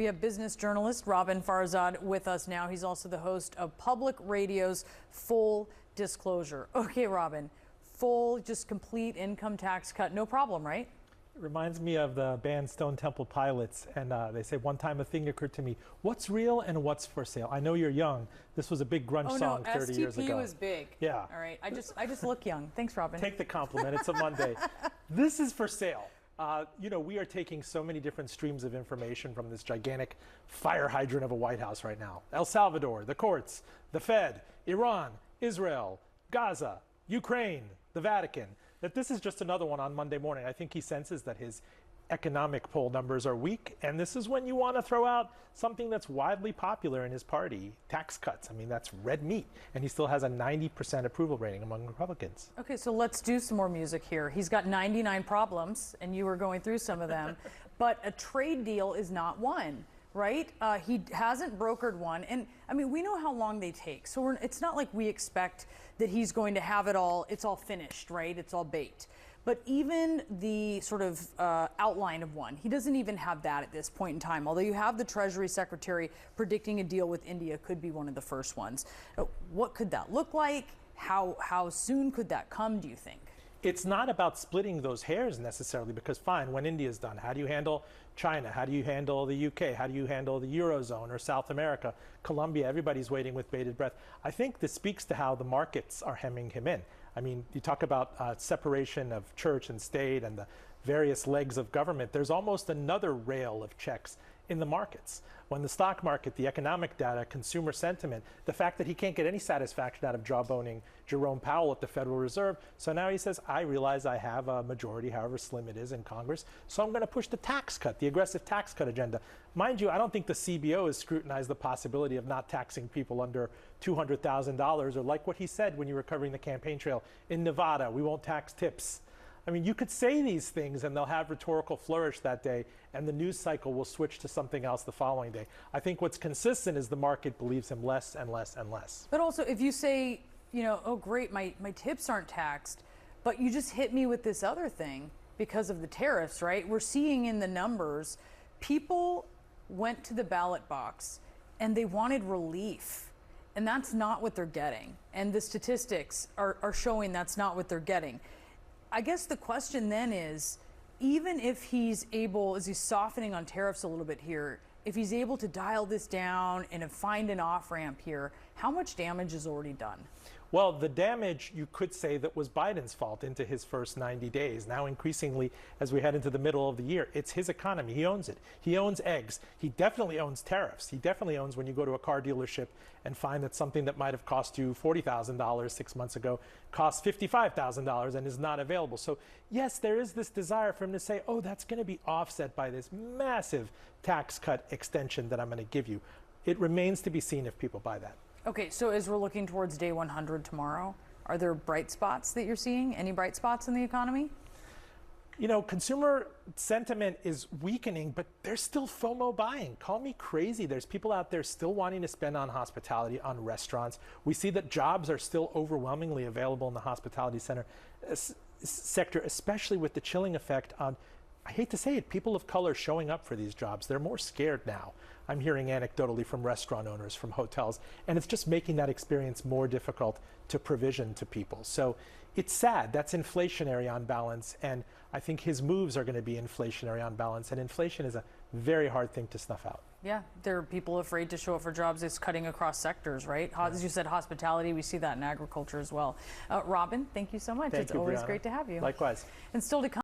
We have business journalist Roben Farzad with us now. He's also the host of Public Radio's Full Disclosure. Okay, Roben, full, just complete income tax cut, no problem, right? It reminds me of the band Stone Temple Pilots, and they say one time a thing occurred to me: what's real and what's for sale? I know you're young. This was a big grunge song 30 years ago. STP was big. Yeah. All right. I just look young. Thanks, Roben. Take the compliment. It's a Monday. This is for sale. We are taking so many different streams of information from this gigantic fire hydrant of a White House right now. El Salvador, the courts, the Fed, Iran, Israel, Gaza, Ukraine, the Vatican. That this is just another one on Monday morning. I think he senses that his economic poll numbers are weak, and this is when you want to throw out something that's widely popular in his party: tax cuts. I mean, that's red meat, and he still has a 90% approval rating among Republicans. Okay, so let's do some more music here. He's got 99 problems, and you were going through some of them, but a trade deal is not one, right? He hasn't brokered one, and I mean, we know how long they take, so it's not like we expect that he's going to have it all, it's all finished, right? It's all baked. But even the sort of outline of one, he doesn't even have that at this point in time. Although you have the Treasury Secretary predicting a deal with India could be one of the first ones. What could that look like? How soon could that come, do you think? It's not about splitting those hairs necessarily, because fine, when India's done, how do you handle China? How do you handle the UK? How do you handle the Eurozone or South America? Colombia, everybody's waiting with bated breath. I think this speaks to how the markets are hemming him in. I mean, you talk about separation of church and state and the various legs of government. There's almost another rail of checks in the markets. When the stock market, the economic data, consumer sentiment, the fact that he can't get any satisfaction out of jawboning Jerome Powell at the Federal Reserve. So now he says, I realize I have a majority, however slim it is, in Congress, so I'm going to push the tax cut, the aggressive tax cut agenda. Mind you, I don't think the CBO has scrutinized the possibility of not taxing people under $200,000, or like what he said when you were covering the campaign trail, in Nevada, we won't tax tips. I mean, you could say these things and they'll have rhetorical flourish that day, and the news cycle will switch to something else the following day. I think what's consistent is the market believes him less and less and less. But also, if you say, oh great, my tips aren't taxed, but you just hit me with this other thing because of the tariffs, right? We're seeing in the numbers, people went to the ballot box and they wanted relief, and that's not what they're getting. And the statistics are showing that's not what they're getting. I guess the question then is, even if he's able, as he's softening on tariffs a little bit here, if he's able to dial this down and find an off-ramp here, how much damage is already done? Well, the damage, you could say, that was Biden's fault into his first 90 days. Now, increasingly, as we head into the middle of the year, it's his economy. He owns it. He owns eggs. He definitely owns tariffs. He definitely owns when you go to a car dealership and find that something that might have cost you $40,000 6 months ago costs $55,000 and is not available. So, yes, there is this desire for him to say, oh, that's going to be offset by this massive tax cut extension that I'm going to give you. It remains to be seen if people buy that. Okay, so as we're looking towards day 100 tomorrow, are there bright spots that you're seeing? Any bright spots in the economy? Consumer sentiment is weakening, but there's still FOMO buying. Call me crazy. There's people out there still wanting to spend on hospitality, on restaurants. We see that jobs are still overwhelmingly available in the hospitality sector, especially with the chilling effect on, I hate to say it, people of color showing up for these jobs. They're more scared now. I'm hearing anecdotally from restaurant owners, from hotels, and it's just making that experience more difficult to provision to people. So it's sad. That's inflationary on balance, and I think his moves are going to be inflationary on balance, and inflation is a very hard thing to snuff out. Yeah, there are people afraid to show up for jobs. It's cutting across sectors, right? As you said, hospitality, we see that in agriculture as well. Roben, thank you so much. It's always great to have you. Likewise. And still to come.